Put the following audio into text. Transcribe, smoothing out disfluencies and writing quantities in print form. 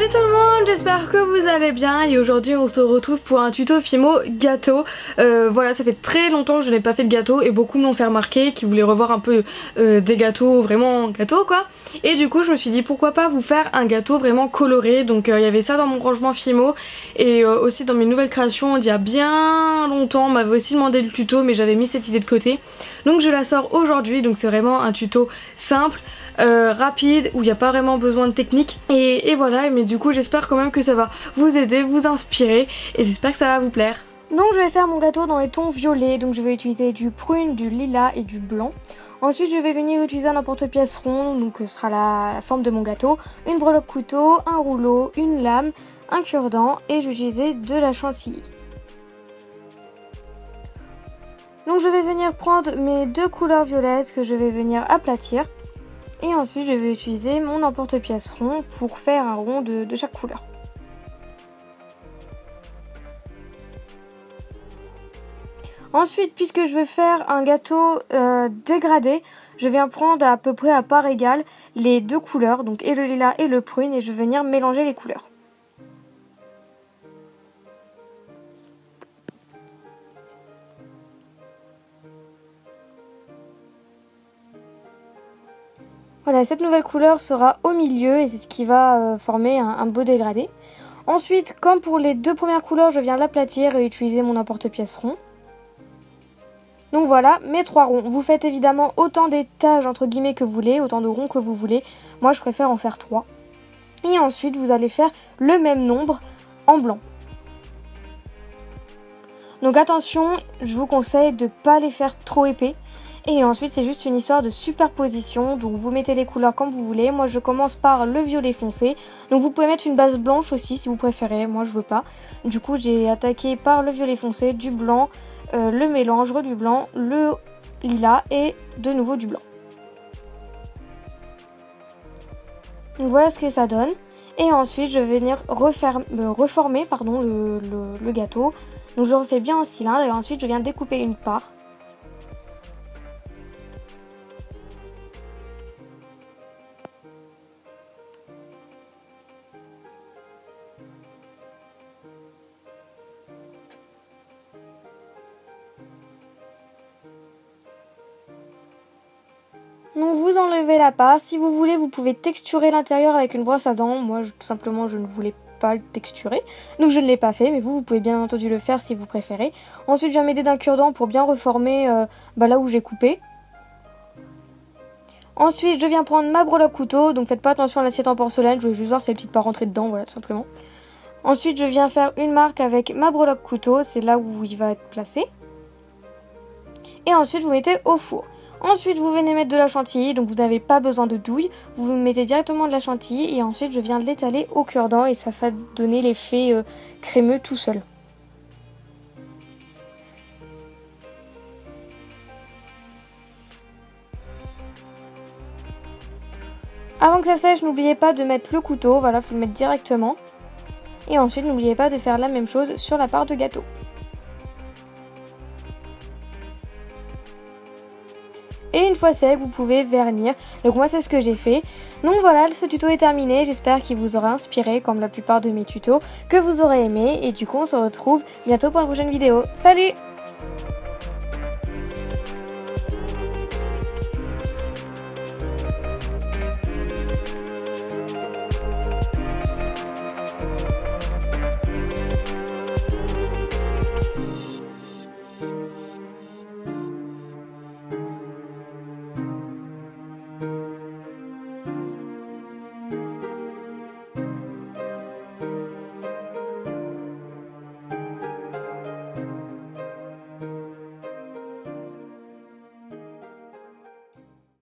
Salut tout le monde, j'espère que vous allez bien et aujourd'hui on se retrouve pour un tuto Fimo gâteau. Voilà, ça fait très longtemps que je n'ai pas fait de gâteau et beaucoup m'ont fait remarquer qu'ils voulaient revoir un peu des gâteaux vraiment gâteaux quoi. Et du coup je me suis dit pourquoi pas vous faire un gâteau vraiment coloré. Donc il y avait ça dans mon rangement Fimo et aussi dans mes nouvelles créations il y a bien longtemps. On m'avait aussi demandé le tuto mais j'avais mis cette idée de côté. Donc je la sors aujourd'hui, donc c'est vraiment un tuto simple. Rapide, où il n'y a pas vraiment besoin de technique et voilà, mais du coup j'espère quand même que ça va vous aider, vous inspirer et j'espère que ça va vous plaire. Donc je vais faire mon gâteau dans les tons violets, donc je vais utiliser du prune, du lilas et du blanc. Ensuite je vais venir utiliser un emporte-pièce rond, donc ce sera la forme de mon gâteau, une breloque couteau, un rouleau, une lame, un cure-dent et je vais utiliser de la chantilly. Donc je vais venir prendre mes deux couleurs violettes que je vais venir aplatir. Et ensuite je vais utiliser mon emporte-pièce rond pour faire un rond de chaque couleur. Ensuite, puisque je vais faire un gâteau dégradé, je viens prendre à peu près à part égale les deux couleurs, donc et le lilas et le prune, et je vais venir mélanger les couleurs. Voilà, cette nouvelle couleur sera au milieu et c'est ce qui va former un beau dégradé. Ensuite, comme pour les deux premières couleurs, je viens l'aplatir et utiliser mon emporte-pièce rond. Donc voilà, mes trois ronds. Vous faites évidemment autant d'étages entre guillemets que vous voulez, autant de ronds que vous voulez. Moi, je préfère en faire 3. Et ensuite, vous allez faire le même nombre en blanc. Donc attention, je vous conseille de ne pas les faire trop épais. Et ensuite c'est juste une histoire de superposition, donc vous mettez les couleurs comme vous voulez. Moi je commence par le violet foncé, donc vous pouvez mettre une base blanche aussi si vous préférez, moi je veux pas. Du coup j'ai attaqué par le violet foncé, du blanc, le mélange, du blanc, le lilas et de nouveau du blanc. Donc voilà ce que ça donne. Et ensuite je vais venir reformer le gâteau. Donc je refais bien en cylindre et ensuite je viens découper une part. Donc vous enlevez la part, si vous voulez vous pouvez texturer l'intérieur avec une brosse à dents, moi tout simplement je ne voulais pas le texturer, donc je ne l'ai pas fait, mais vous pouvez bien entendu le faire si vous préférez. Ensuite je viens m'aider d'un cure-dent pour bien reformer là où j'ai coupé. Ensuite je viens prendre ma breloque couteau, donc faites pas attention à l'assiette en porcelaine, je voulais juste voir si les petites pas rentrer dedans, voilà tout simplement. Ensuite je viens faire une marque avec ma breloque couteau, c'est là où il va être placé. Et ensuite vous mettez au four. Ensuite vous venez mettre de la chantilly, donc vous n'avez pas besoin de douille, vous mettez directement de la chantilly et ensuite je viens l'étaler au cure-dent et ça va donner l'effet crémeux tout seul. Avant que ça sèche, n'oubliez pas de mettre le couteau, voilà, faut le mettre directement. Et ensuite n'oubliez pas de faire la même chose sur la part de gâteau. Et une fois sec, vous pouvez vernir. Donc moi c'est ce que j'ai fait. Donc voilà, ce tuto est terminé. J'espère qu'il vous aura inspiré comme la plupart de mes tutos, que vous aurez aimé. Et du coup on se retrouve bientôt pour une prochaine vidéo. Salut!